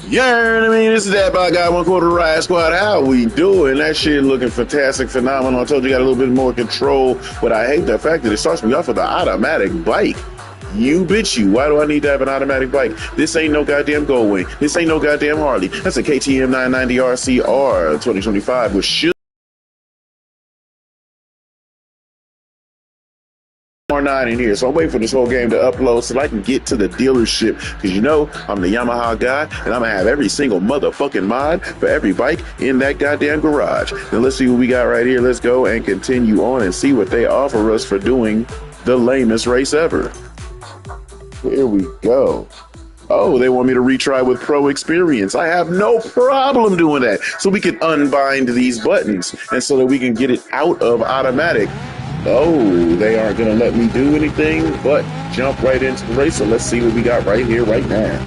Yeah, I mean, this is that by guy 1/4 Ride Squad. How we doing? That shit looking fantastic, phenomenal. I told you got a little bit more control, but I hate the fact that it starts me off with an automatic bike. You bitch you. Why do I need to have an automatic bike? This ain't no goddamn Goldwing. This ain't no goddamn Harley. That's a KTM 990 RCR 2025 with shoe. R9 in here, so I'm waiting for this whole game to upload so I can get to the dealership, because you know I'm the Yamaha guy and I'm gonna have every single motherfucking mod for every bike in that goddamn garage. Now let's see what we got right here. Let's go and continue on and see what they offer us for doing the lamest race ever. Here we go. Oh, they want me to retry with Pro Experience. I have no problem doing that. So we can unbind these buttons and so that we can get it out of automatic. Oh, they aren't going to let me do anything but jump right into the race. So let's see what we got right here, right now.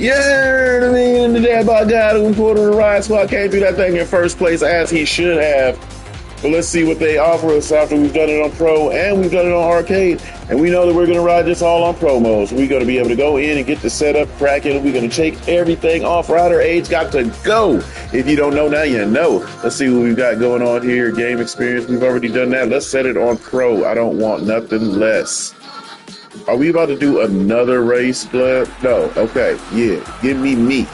Yeah, I mean, the dad by God who pulled on the ride squad came through that thing in first place as he should have. But let's see what they offer us after we've done it on Pro and we've done it on Arcade. And we know that we're going to ride this all on Pro mode. So we're going to be able to go in and get the setup cracking. We're going to take everything off. Rider Age got to go. If you don't know now, you know. Let's see what we've got going on here. Game experience. We've already done that. Let's set it on Pro. I don't want nothing less. Are we about to do another race, Blood? No. Okay. Yeah. Give me me.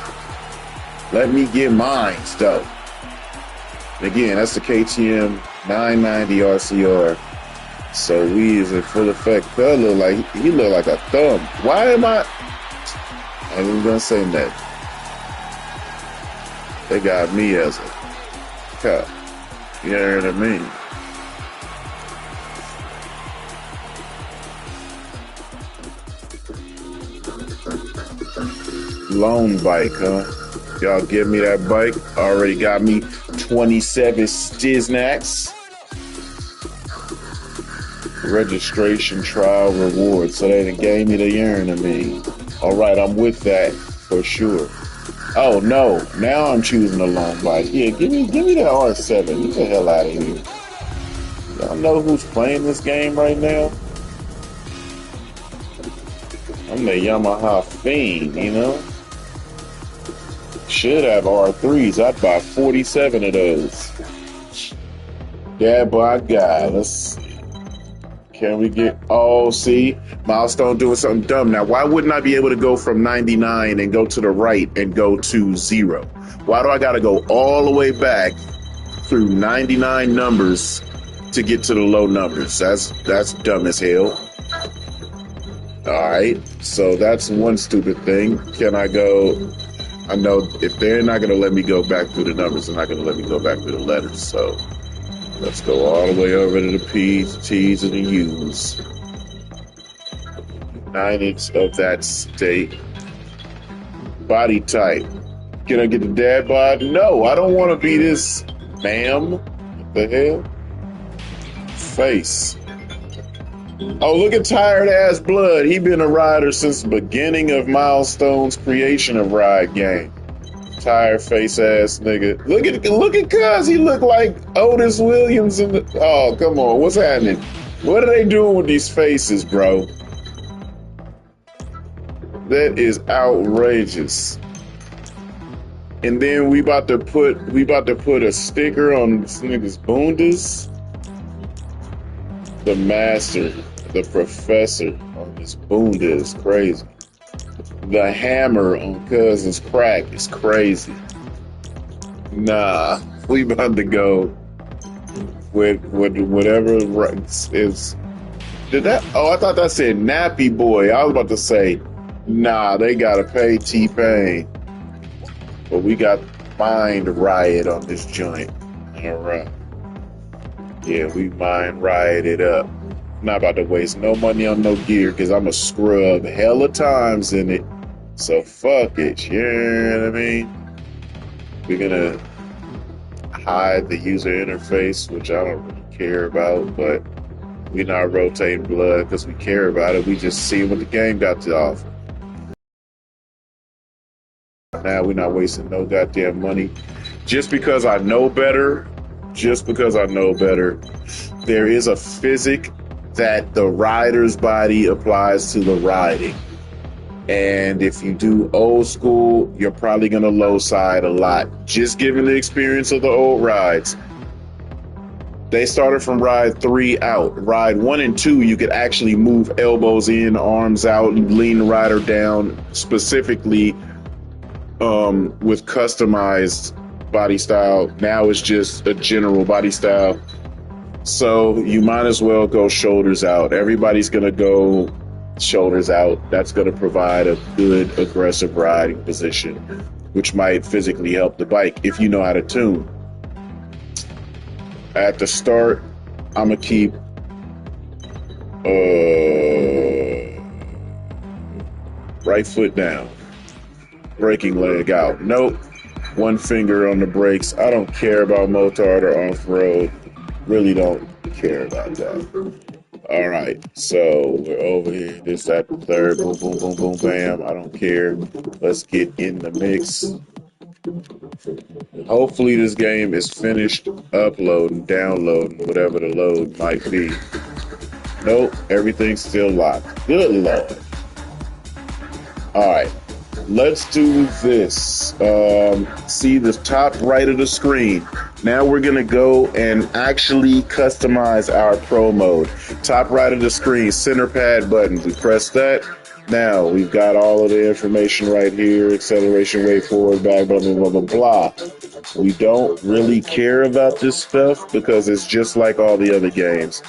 Let me get mine, though. Again, that's the KTM 990 RCR. So we is in full effect. That look like he look like a thumb. Why am I ain't even gonna say that. They got me as a cop. You know what I mean? Loan bike, huh? Y'all give me that bike. Already got me 27 Stiznacks. Registration trial reward. So they done gave me the urn to me. All right, I'm with that for sure. Oh no, now I'm choosing a long bike. Yeah, give me that R7. Get the hell out of here. Y'all know who's playing this game right now? I'm the Yamaha fiend, you know? Should have R3s. I'd buy 47 of those. Yeah, boy, I got. Let's see. Can we get, oh, see, Milestone doing something dumb. Now, why wouldn't I be able to go from 99 and go to the right and go to 0? Why do I got to go all the way back through 99 numbers to get to the low numbers? That's dumb as hell. All right, so that's one stupid thing. Can I go? I know if they're not going to let me go back through the numbers, they're not going to let me go back through the letters. So let's go all the way over to the P's, T's, and the U's. United of that state. Body type. Can I get the dad bod? No, I don't want to be this, ma'am. What the hell? Face. Oh, look at tired ass Blood. He been a rider since the beginning of Milestone's creation of Ride Game. Tired face ass nigga. Look at Cuz. He look like Otis Williams in the. Oh, come on. What's happening? What are they doing with these faces, bro? That is outrageous. And then we about to put a sticker on this nigga's bundas. The master, the professor on this bunda is crazy. The hammer on Cousin's crack is crazy. Nah, we about to go with whatever is. Did that? Oh, I thought that said Nappy Boy. I was about to say, nah, they gotta pay T-Pain. But we got Mind Riot on this joint. All right. Yeah, we Mind Riot it up. Not about to waste no money on no gear because I'm a scrub hella times in it. So fuck it. You know what I mean? We're gonna hide the user interface, which I don't really care about, but we're not rotating Blood because we care about it. We just see what the game got to offer. Now we're not wasting no goddamn money. Just because I know better, there is a physic that the rider's body applies to the riding. And if you do old school, you're probably going to low side a lot. Just given the experience of the old rides. They started from ride 3 out. Ride 1 and 2, you could actually move elbows in, arms out, lean the rider down, specifically with customized body style. Now it's just a general body style. So you might as well go shoulders out. Everybody's going to go shoulders out. That's going to provide a good aggressive riding position, which might physically help the bike if you know how to tune. At the start, I'm going to keep right foot down, braking leg out. Nope. One finger on the brakes. I don't care about motard or off-road. Really don't care about that. All right, so we're over here. This, that, the third. Boom, boom, boom, boom, bam. I don't care. Let's get in the mix. Hopefully this game is finished uploading, downloading, whatever the load might be. Nope, everything's still locked. Good Lord. All right, let's do this. See the top right of the screen. Now we're going to go and actually customize our pro mode. Top right of the screen, center pad button. We press that. Now we've got all of the information right here. Acceleration, way forward, back, blah, blah, blah, blah, blah. We don't really care about this stuff because it's just like all the other games.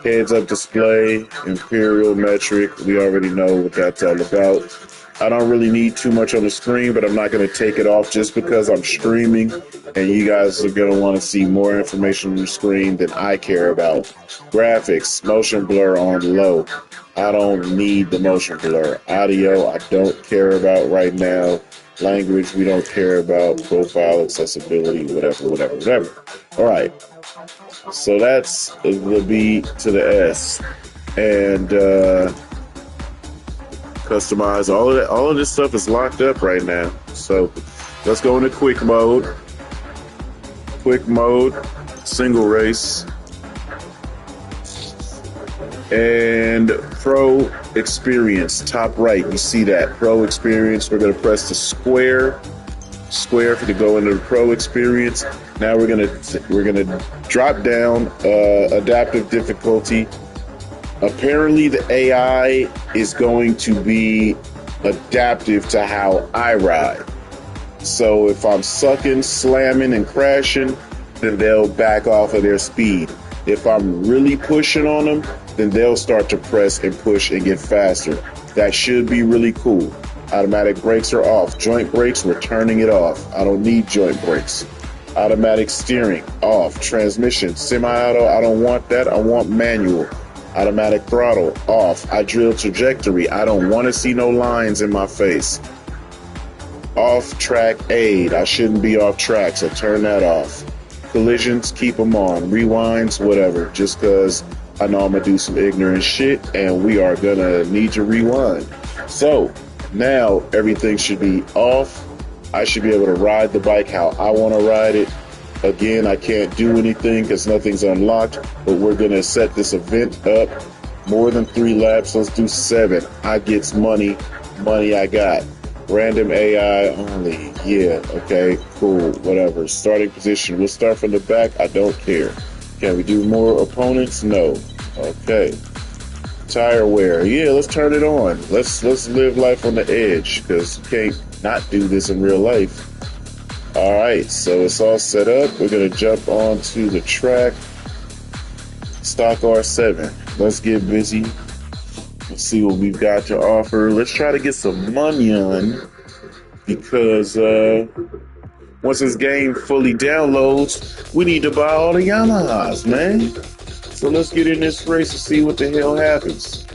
Heads up display, imperial metric. We already know what that's all about. I don't really need too much on the screen, but I'm not going to take it off just because I'm streaming and you guys are going to want to see more information on the screen than I care about. Graphics, motion blur on low. I don't need the motion blur. Audio, I don't care about right now. Language, we don't care about. Profile, accessibility, whatever. All right. So that's the B to the S. And customize all of that. All of this stuff is locked up right now. So let's go into quick mode. Quick mode, single race, and pro experience. Top right, you see that pro experience. We're gonna press the square to go into the pro experience. Now we're gonna drop down adaptive difficulty. Apparently the AI is going to be adaptive to how I ride. So if I'm sucking, slamming, and crashing, then they'll back off of their speed. If I'm really pushing on them, then they'll start to press and push and get faster. That should be really cool. Automatic brakes are off. Joint brakes, we're turning it off. I don't need joint brakes. Automatic steering, off. Transmission, semi-auto, I don't want that. I want manual. Automatic throttle, off. I drill trajectory. I don't want to see no lines in my face. Off track aid. I shouldn't be off track, so turn that off. Collisions, keep them on. Rewinds, whatever. Just because I know I'm going to do some ignorant shit, and we are going to need to rewind. So, now everything should be off. I should be able to ride the bike how I want to ride it. Again, I can't do anything because nothing's unlocked, but we're going to set this event up. More than 3 laps, let's do 7. I gets money I got. Random AI only, yeah, okay, cool, whatever. Starting position, we'll start from the back, I don't care. Can we do more opponents? No. Okay. Tire wear, yeah, let's turn it on. Let's live life on the edge, because you can't not do this in real life. Alright, so it's all set up. We're going to jump onto the track. Stock R7. Let's get busy. Let's see what we've got to offer. Let's try to get some money on, because once this game fully downloads, we need to buy all the Yamahas, man. So let's get in this race and see what the hell happens.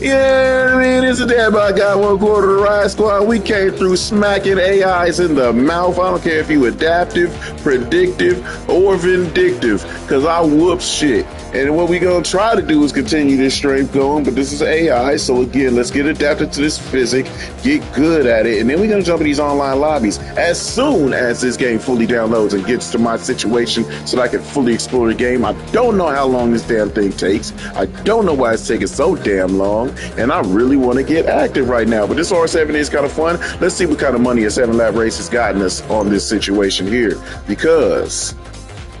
Yeah, I mean, it's a damn I got one quarter of the Ride Squad. We came through smacking AIs in the mouth. I don't care if you adaptive, predictive, or vindictive, because I whoop shit. And what we gonna try to do is continue this strength going, but this is AI, so again, let's get adapted to this physic, get good at it, and then we're gonna jump in these online lobbies as soon as this game fully downloads and gets to my situation so that I can fully explore the game. I don't know how long this damn thing takes. I don't know why it's taking so damn long, and I really want to get active right now. But this R7 is kind of fun. Let's see what kind of money a 7 Lab race has gotten us on this situation here, because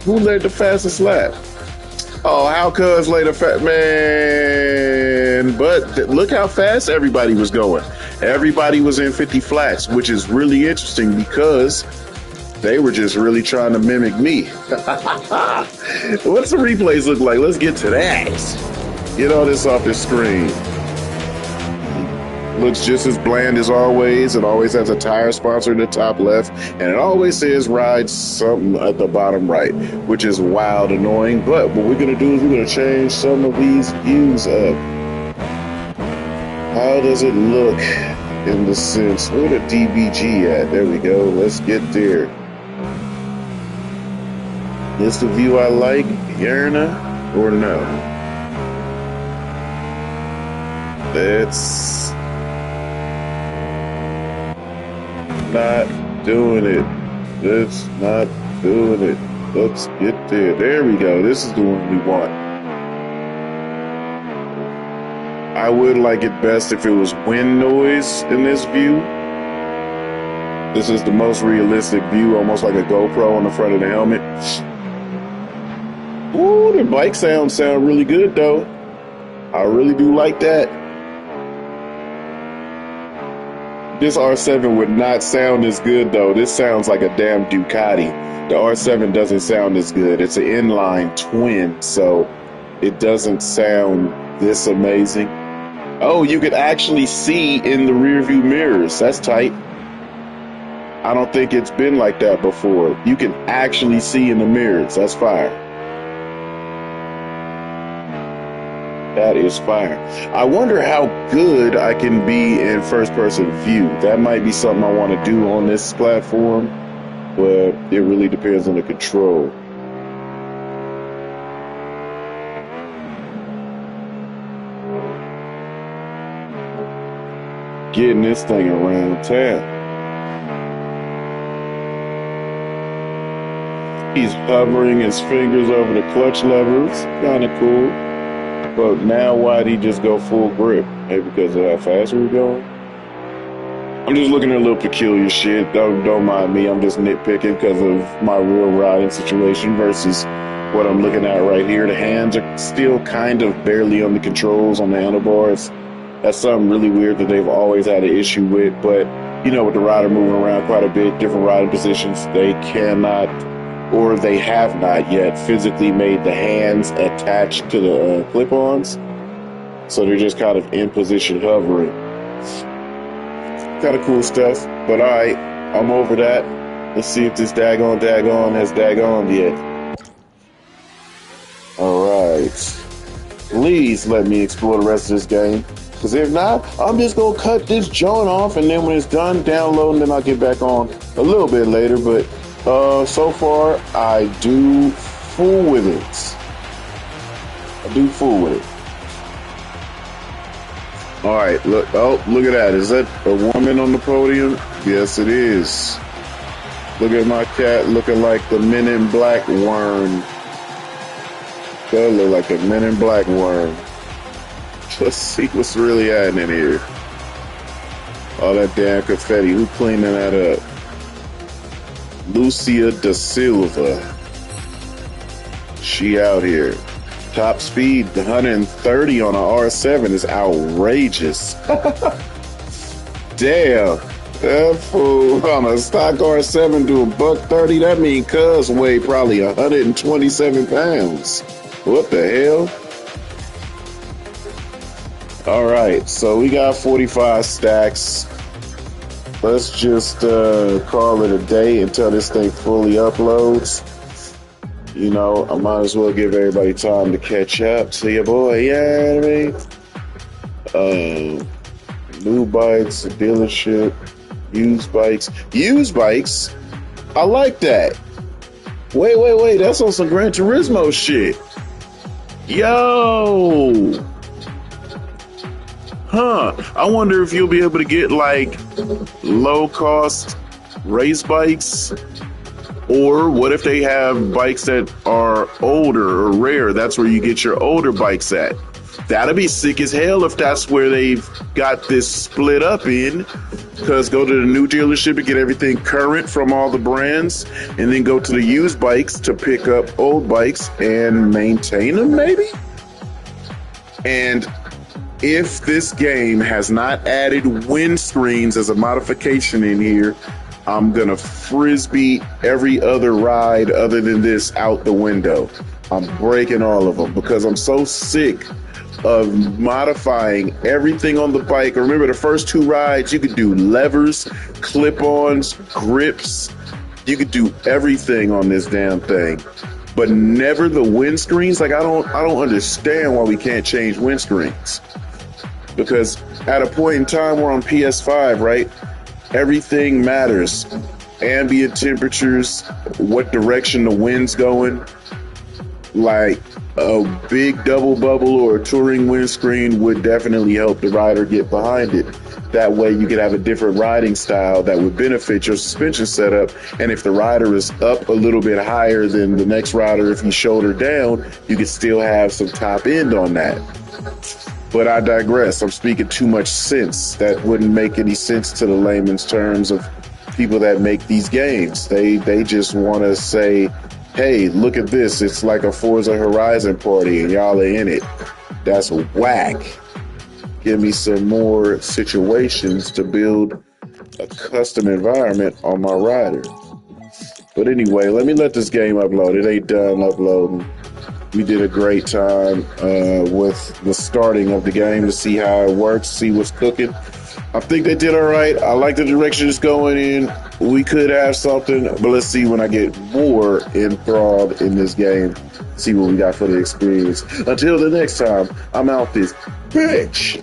who led the fastest lap? Oh, how cuz later, fat man. But look how fast everybody was going. Everybody was in 50 flats, which is really interesting because they were just really trying to mimic me. What's the replays look like? Let's get to that. Get all this off the screen. Looks just as bland as always. It always has a tire sponsor in the top left, and it always says Ride something at the bottom right, which is wild annoying. But what we're gonna do is we're gonna change some of these views up. How does it look in the sense? Where the DBG at? There we go. Let's get there. Is the view I like, Yerna, or no? That's not doing it. That's not doing it. Let's get there. There we go. This is the one we want. I would like it best if it was wind noise in this view. This is the most realistic view, almost like a GoPro on the front of the helmet. Ooh, the bike sound really good though. I really do like that. This R7 would not sound as good though. This sounds like a damn Ducati. The R7 doesn't sound as good. It's an inline twin, so it doesn't sound this amazing. Oh, you could actually see in the rear view mirrors. That's tight. I don't think it's been like that before. You can actually see in the mirrors. That's fire. That is fire. I wonder how good I can be in first-person view. That might be something I want to do on this platform, but it really depends on the control. Getting this thing around town. He's hovering his fingers over the clutch levers. Kind of cool. But now why'd he just go full grip? Maybe because of how fast we were going? I'm just looking at a little peculiar shit. Don't mind me. I'm just nitpicking because of my real riding situation versus what I'm looking at right here. The hands are still kind of barely on the controls on the handlebars. That's something really weird that they've always had an issue with. But, you know, with the rider moving around quite a bit, different riding positions, they cannot, or they have not yet, physically made the hands attached to the clip-ons. So they're just kind of in position hovering. Kind of cool stuff. But all right, I'm over that. Let's see if this daggone has daggone yet. All right. Please let me explore the rest of this game. Because if not, I'm just going to cut this joint off, and then when it's done downloading, then I'll get back on a little bit later. But so far, I do fool with it. All right, look at that. Is that a woman on the podium? Yes, it is. Look at my cat looking like the Men in Black worm. That look like a Men in Black worm. Let's see what's really happening here. All that damn confetti. Who cleaning that up? Lucia da Silva. She out here. Top speed 130 on a R7 is outrageous. Damn. That fool on a stock R7 do $130. That mean cuz weigh probably 127 pounds. What the hell? All right, so we got 45 stacks. Let's just call it a day until this thing fully uploads. You know, I might as well give everybody time to catch up. See ya, boy. Yeah, I mean, Uh, New bikes, dealership, used bikes. Used bikes? I like that. Wait. That's on some Gran Turismo shit. Yo. Huh. I wonder if you'll be able to get like low cost race bikes. Or what if they have bikes that are older or rare? That's where you get your older bikes at. That'd be sick as hell if that's where they've got this split up in. Because go to the new dealership and get everything current from all the brands, and then go to the used bikes to pick up old bikes and maintain them, maybe? And if this game has not added windscreens as a modification in here, I'm going to frisbee every other ride other than this out the window. I'm breaking all of them because I'm so sick of modifying everything on the bike. Remember the first two rides, you could do levers, clip-ons, grips. You could do everything on this damn thing, but never the windscreens. Like I don't understand why we can't change windscreens. Because at a point in time, we're on PS5, right? Everything matters. Ambient temperatures, what direction the wind's going. Like a big double bubble or a touring windscreen would definitely help the rider get behind it. That way you could have a different riding style that would benefit your suspension setup. And if the rider is up a little bit higher than the next rider, if he's shoulder down, you could still have some top end on that. But I digress. I'm speaking too much sense. That wouldn't make any sense to the layman's terms of people that make these games. They just want to say, hey, look at this. It's like a Forza Horizon party and y'all are in it. That's whack. Give me some more situations to build a custom environment on my rider. But anyway, let me let this game upload. It ain't done uploading. We did a great time with the starting of the game to see how it works, see what's cooking. I think they did all right. I like the direction it's going in. We could have something, but let's see when I get more enthralled in this game. See what we got for the experience. Until the next time, I'm out this bitch.